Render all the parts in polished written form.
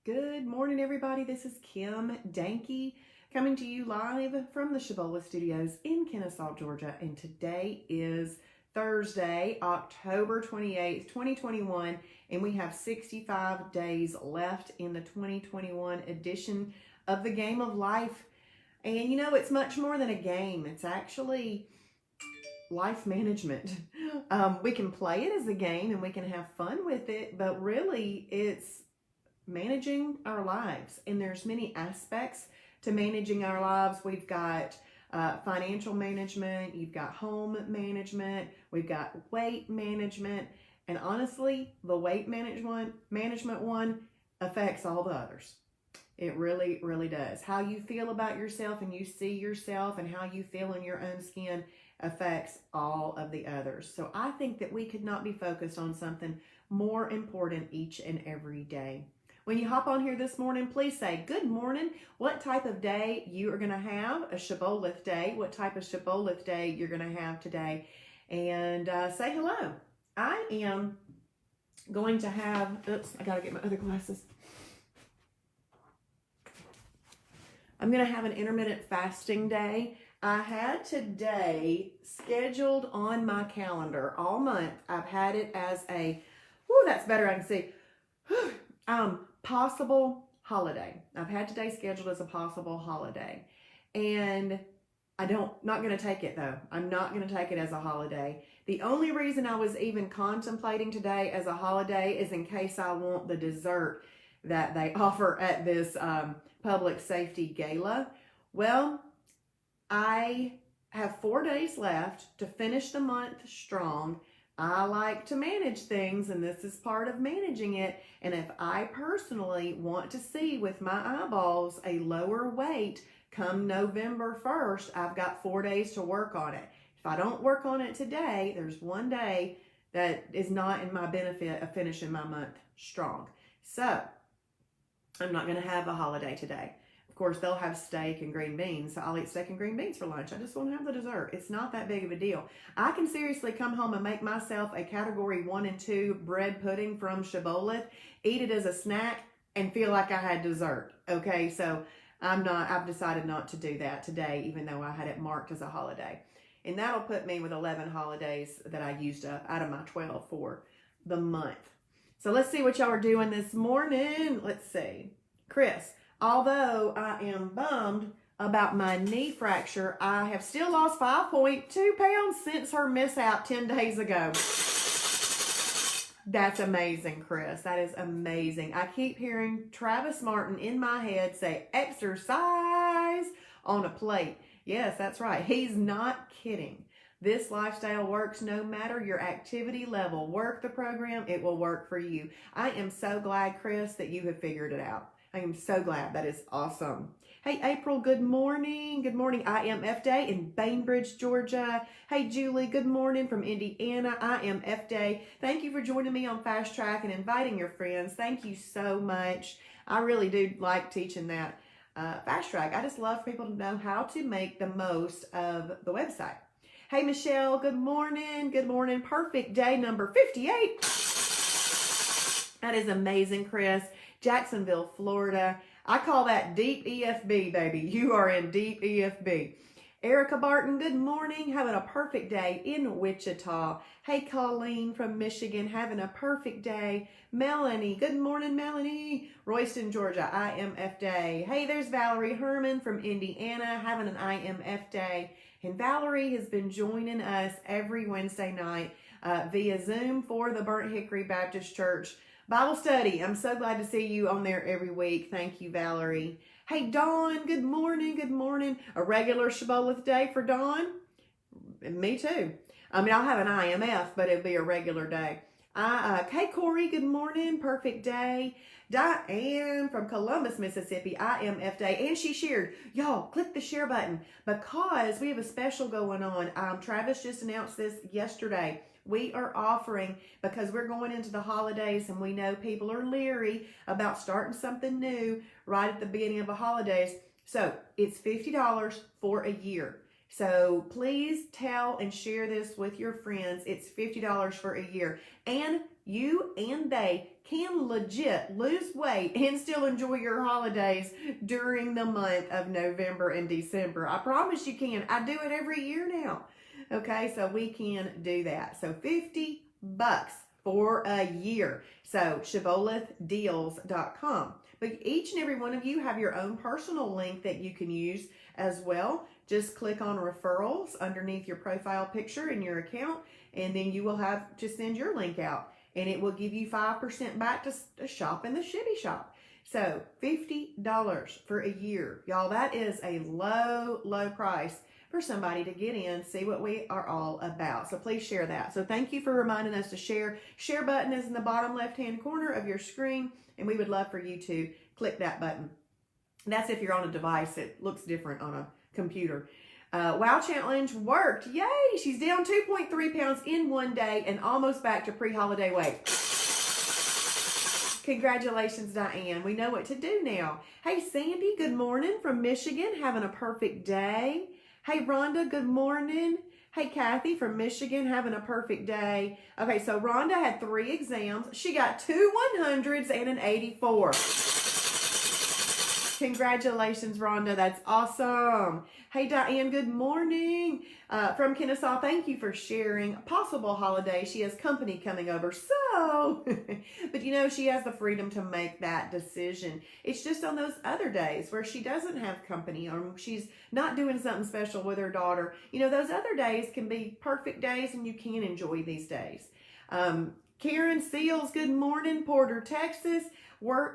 Good morning, everybody. This is Kim Dahnke coming to you live from the Shibboleth studios in Kennesaw, Georgia. And today is Thursday, October 28th, 2021. And we have 65 days left in the 2021 edition of the Game of Life. And you know, it's much more than a game. It's actually life management. We can play it as a game and we can have fun with it, but really it's managing our lives, and there's many aspects to managing our lives. We've got financial management, you've got home management, we've got weight management, and honestly, the weight management one affects all the others. It really, really does. How you feel about yourself and you see yourself and how you feel in your own skin affects all of the others. So I think that we could not be focused on something more important each and every day. When you hop on here this morning, please say good morning, what type of day you are going to have, a Shibboleth day, what type of Shibboleth day you're going to have today, and say hello. I am going to have, oops, I got to get my other glasses. I'm going to have an intermittent fasting day. I had today scheduled on my calendar all month. I've had it as a, that's better, I can see, possible holiday. I've had today scheduled as a possible holiday. And not going to take it though. I'm not going to take it as a holiday. The only reason I was even contemplating today as a holiday is in case I want the dessert that they offer at this public safety gala. Well, I have 4 days left to finish the month strong. I like to manage things, and this is part of managing it. And if I personally want to see with my eyeballs a lower weight come November 1st, I've got 4 days to work on it. If I don't work on it today, there's 1 day that is not in my benefit of finishing my month strong. So I'm not going to have a holiday today. Of course, they'll have steak and green beans, so I'll eat steak and green beans for lunch. I just won't have the dessert. It's not that big of a deal. I can seriously come home and make myself a category 1 and 2 bread pudding from Shibboleth, eat it as a snack, and feel like I had dessert. Okay, so I've decided not to do that today, even though I had it marked as a holiday. And that'll put me with 11 holidays that I used up out of my 12 for the month. So let's see what y'all are doing this morning. Let's see. Chris, although I am bummed about my knee fracture, I have still lost 5.2 pounds since her mishap 10 days ago. That's amazing, Chris. That is amazing. I keep hearing Travis Martin in my head say, exercise on a plate. Yes, that's right. He's not kidding. This lifestyle works no matter your activity level. Work the program. It will work for you. I am so glad, Chris, that you have figured it out. I am so glad. That is awesome. Hey, April, good morning. Good morning. IMF Day in Bainbridge, Georgia. Hey, Julie, good morning from Indiana. IMF Day. Thank you for joining me on Fast Track and inviting your friends. Thank you so much. I really do like teaching that Fast Track. I just love people to know how to make the most of the website. Hey, Michelle, good morning. Good morning. Perfect day number 58. That is amazing, Chris. Jacksonville, Florida. I call that deep EFB, baby. You are in deep EFB. Erica Barton, good morning. Having a perfect day in Wichita. Hey, Colleen from Michigan, having a perfect day. Melanie, good morning, Melanie. Royston, Georgia, IMF Day. Hey, there's Valerie Herman from Indiana, having an IMF Day. And Valerie has been joining us every Wednesday night via Zoom for the Burnt Hickory Baptist Church Bible study. I'm so glad to see you on there every week. Thank you, Valerie. Hey, Dawn, good morning. Good morning. A regular Shibboleth day for Dawn? Me too. I mean, I'll have an IMF, but it'll be a regular day. Hey, Corey, good morning. Perfect day. Diane from Columbus, Mississippi, IMF Day. And she shared. Y'all, click the share button because we have a special going on. Travis just announced this yesterday. We are offering, because we're going into the holidays and we know people are leery about starting something new right at the beginning of the holidays. So it's $50 for a year. So please tell and share this with your friends. It's $50 for a year. And you and they can legit lose weight and still enjoy your holidays during the month of November and December. I promise you can. I do it every year now. Okay, so we can do that. So $50 for a year. So shibbolethdeals.com. But each and every one of you have your own personal link that you can use as well. Just click on referrals underneath your profile picture in your account, and then you will have to send your link out, and it will give you 5% back to shop in the Shibby shop. So $50 for a year. Y'all, that is a low, low price for somebody to get in, see what we are all about. So please share that. So thank you for reminding us to share. Share button is in the bottom left-hand corner of your screen, and we would love for you to click that button. That's if you're on a device. It looks different on a computer. Wow Challenge worked. Yay! She's down 2.3 pounds in one day and almost back to pre-holiday weight. Congratulations, Diane. We know what to do now. Hey, Sandy, good morning from Michigan. Having a perfect day. Hey, Rhonda, good morning. Hey, Kathy from Michigan, having a perfect day. Okay, so Rhonda had 3 exams. She got 2 100s and an 84. Congratulations, Rhonda. That's awesome. Hey, Diane, good morning. From Kennesaw, thank you for sharing. A possible holiday. She has company coming over, so, but you know, she has the freedom to make that decision. It's just on those other days where she doesn't have company or she's not doing something special with her daughter. You know, those other days can be perfect days and you can enjoy these days. Karen Seals, good morning. Porter, Texas.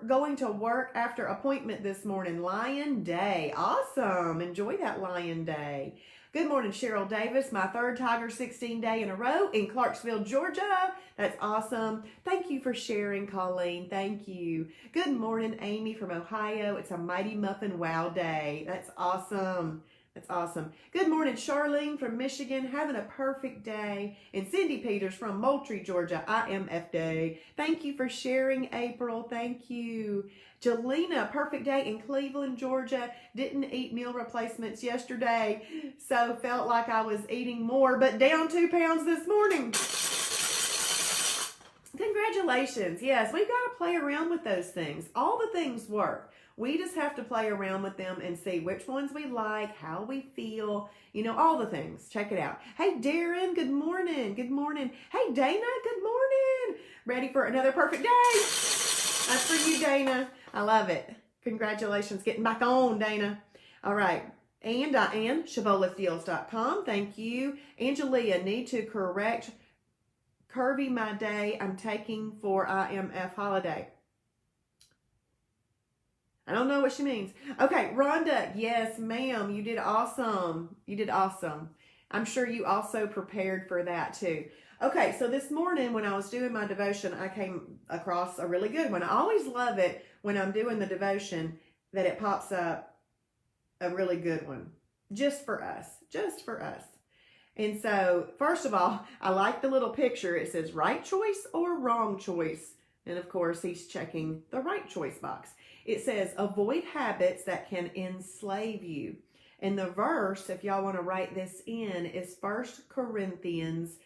Going to work after appointment this morning. Lion Day. Awesome. Enjoy that Lion Day. Good morning, Cheryl Davis. My 3rd Tiger 16 day in a row in Clarksville, Georgia. That's awesome. Thank you for sharing, Colleen. Thank you. Good morning, Amy from Ohio. It's a Mighty Muffin Wow Day. That's awesome. That's awesome. Good morning, Charlene from Michigan, having a perfect day. And Cindy Peters from Moultrie, Georgia, IMF Day. Thank you for sharing, April. Thank you. Jelena, perfect day in Cleveland, Georgia. Didn't eat meal replacements yesterday, so felt like I was eating more, but down 2 pounds this morning. Congratulations. Yes, we've got to play around with those things. All the things work. We just have to play around with them and see which ones we like, how we feel, you know, all the things. Check it out. Hey, Darren, good morning. Good morning. Hey, Dana, good morning. Ready for another perfect day? That's for you, Dana. I love it. Congratulations. Getting back on, Dana. All right. And Diane, shibbolethdeals.com. Thank you. Angelia, need to correct curvy my day I'm taking for IMF holiday. I don't know what she means. Okay, Rhonda, yes, ma'am, you did awesome. You did awesome. I'm sure you also prepared for that too. Okay, so this morning when I was doing my devotion, I came across a really good one. I always love it when I'm doing the devotion that it pops up a really good one. Just for us. Just for us. And so, first of all, I like the little picture. It says right choice or wrong choice. And of course, he's checking the right choice box. It says, avoid habits that can enslave you. And the verse, if y'all want to write this in, is 1 Corinthians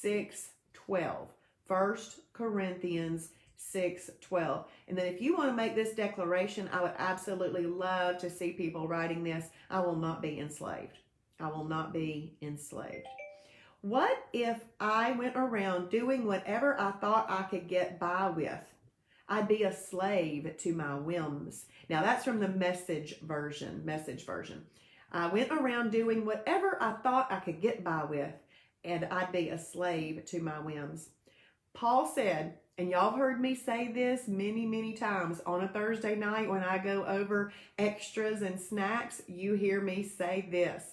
6:12. 1 Corinthians 6:12. And then if you want to make this declaration, I would absolutely love to see people writing this. I will not be enslaved. I will not be enslaved. What if I went around doing whatever I thought I could get by with? I'd be a slave to my whims. Now that's from the message version. I went around doing whatever I thought I could get by with, and I'd be a slave to my whims. Paul said, and y'all heard me say this many, many times on a Thursday night when I go over extras and snacks, you hear me say this,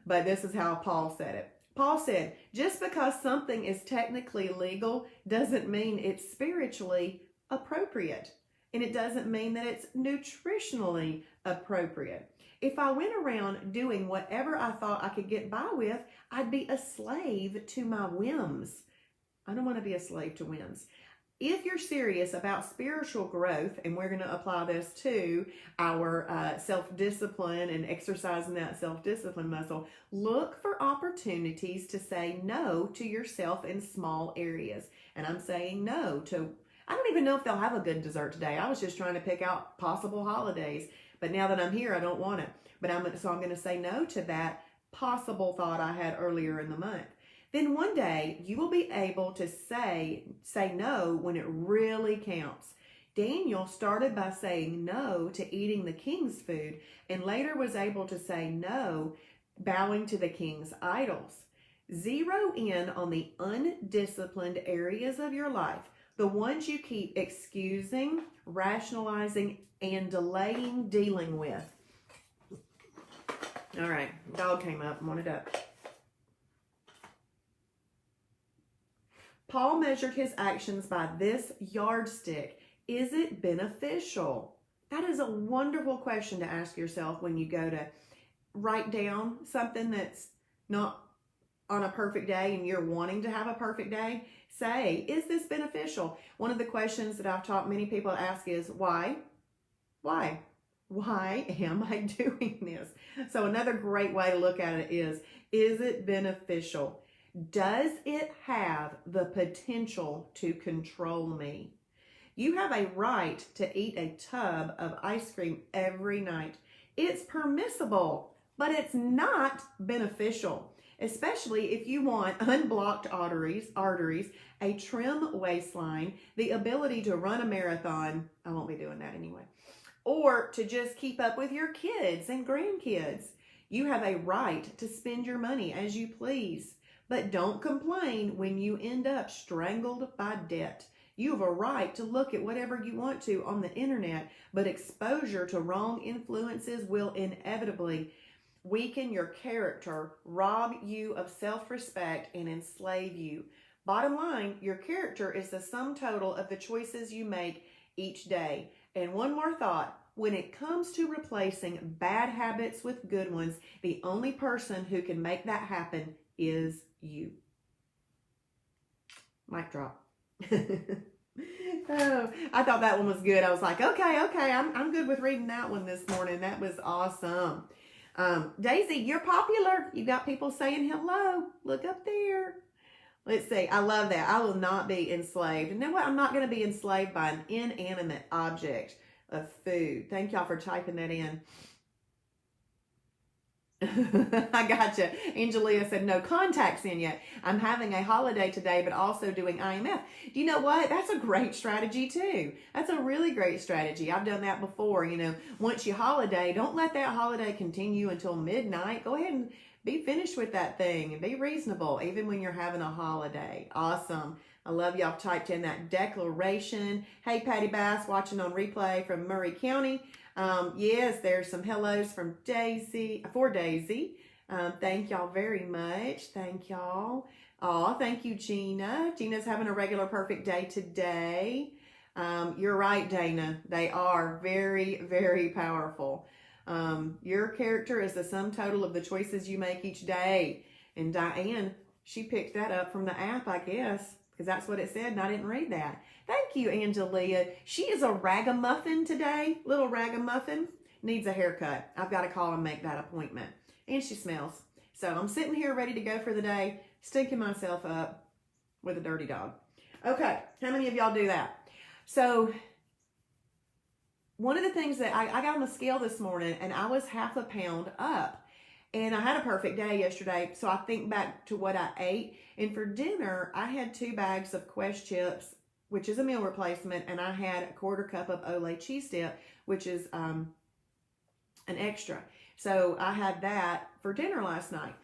but this is how Paul said it. Paul said, just because something is technically legal doesn't mean it's spiritually appropriate. And it doesn't mean that it's nutritionally appropriate. If I went around doing whatever I thought I could get by with, I'd be a slave to my whims. I don't want to be a slave to whims. If you're serious about spiritual growth, and we're going to apply this to our self-discipline and exercising that self-discipline muscle, look for opportunities to say no to yourself in small areas. And I'm saying no to, I don't even know if they'll have a good dessert today. I was just trying to pick out possible holidays. But now that I'm here, I don't want it. But I'm going to say no to that possible thought I had earlier in the month. Then one day you will be able to say no when it really counts. Daniel started by saying no to eating the king's food and later was able to say no, bowing to the king's idols. Zero in on the undisciplined areas of your life, the ones you keep excusing, rationalizing, and delaying dealing with. All right, dog came up and wanted up. Paul measured his actions by this yardstick. Is it beneficial? That is a wonderful question to ask yourself when you go to write down something that's not on a perfect day and you're wanting to have a perfect day. Say, is this beneficial? One of the questions that I've taught many people to ask is, why? Why? Why am I doing this? So another great way to look at it is it beneficial? Does it have the potential to control me? You have a right to eat a tub of ice cream every night. It's permissible, but it's not beneficial, especially if you want unblocked arteries, a trim waistline, the ability to run a marathon. I won't be doing that anyway. Or to just keep up with your kids and grandkids. You have a right to spend your money as you please. But don't complain when you end up strangled by debt. You have a right to look at whatever you want to on the internet, but exposure to wrong influences will inevitably weaken your character, rob you of self-respect, and enslave you. Bottom line, your character is the sum total of the choices you make each day. And one more thought. When it comes to replacing bad habits with good ones, the only person who can make that happen is you. Mic drop. Oh, I thought that one was good. I was like, okay, I'm good with reading that one this morning. That was awesome. Daisy, you're popular. You got people saying hello. Look up there. Let's see. I love that. I will not be enslaved. And you know what? I'm not going to be enslaved by an inanimate object of food. Thank y'all for typing that in. I gotcha. Angelia said no contacts in yet. I'm having a holiday today, but also doing IMF. Do you know what? That's a great strategy too. That's a really great strategy. I've done that before. You know, once you holiday, don't let that holiday continue until midnight. Go ahead and be finished with that thing and be reasonable, even when you're having a holiday. Awesome. I love y'all typed in that declaration. Hey, Patty Bass, watching on replay from Murray County. Yes, there's some hellos from Daisy, for Daisy. Thank y'all very much. Thank y'all. Oh, thank you, Gina. Gina's having a regular perfect day today. You're right, Dana. They are very, very powerful. Your character is the sum total of the choices you make each day. And Diane, she picked that up from the app, I guess, because that's what it said, and I didn't read that. Thank you, Angelia. She is a ragamuffin today. Little ragamuffin. Needs a haircut. I've got to call and make that appointment. And she smells. So I'm sitting here ready to go for the day, stinking myself up with a dirty dog. Okay, how many of y'all do that? So one of the things that I got on the scale this morning, and I was half a pound up. And I had a perfect day yesterday, so I think back to what I ate. And for dinner, I had 2 bags of Quest chips, which is a meal replacement, and I had a 1/4 cup of Olay cheese dip, which is an extra. So I had that for dinner last night.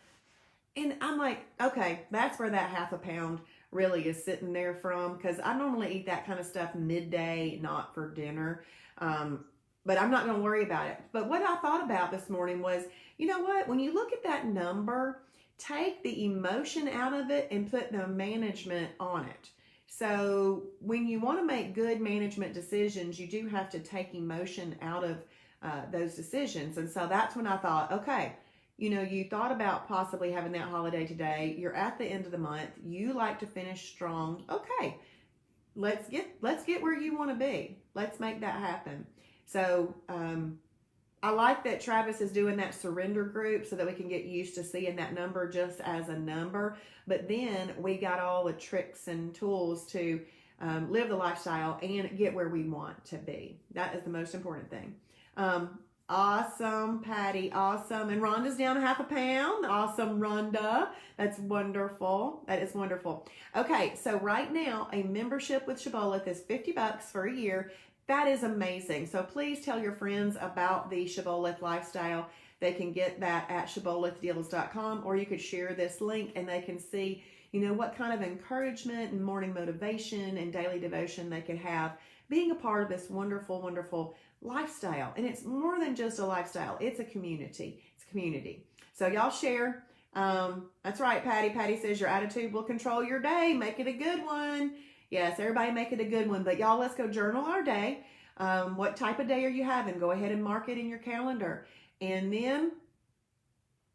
And I'm like, okay, that's where that half a pound really is sitting there from, because I normally eat that kind of stuff midday, not for dinner. But I'm not going to worry about it. But what I thought about this morning was, you know what? When you look at that number, take the emotion out of it and put the management on it. So when you want to make good management decisions, you do have to take emotion out of those decisions. And so that's when I thought, okay, you know, you thought about possibly having that holiday today. You're at the end of the month. You like to finish strong. Okay, let's get where you want to be. Let's make that happen. So I like that Travis is doing that surrender group so that we can get used to seeing that number just as a number. But then we got all the tricks and tools to live the lifestyle and get where we want to be. That is the most important thing. Awesome, Patty. Awesome. And Rhonda's down 0.5 pound. Awesome, Rhonda. That's wonderful. That is wonderful. Okay, so right now, a membership with Shibboleth is $50 for a year. That is amazing. So please tell your friends about the Shibboleth lifestyle. They can get that at shibbolethdeals.com, or you could share this link and they can see, you know, what kind of encouragement and morning motivation and daily devotion they can have being a part of this wonderful, wonderful lifestyle. And it's more than just a lifestyle. It's a community. It's a community. So y'all share. That's right, Patty. Patty says your attitude will control your day. Make it a good one. Yes, everybody make it a good one. But y'all, let's go journal our day. What type of day are you having? Go ahead and mark it in your calendar. And then,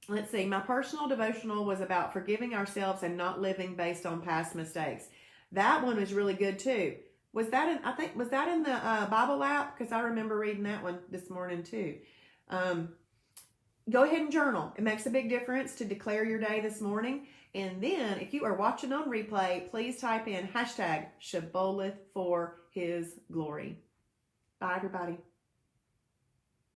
let's see, my personal devotional was about forgiving ourselves and not living based on past mistakes. That one was really good too. Was that in the Bible app? Because I remember reading that one this morning too. Go ahead and journal. It makes a big difference to declare your day this morning. And then if you are watching on replay, please type in #Shibboleth for his glory. Bye, everybody.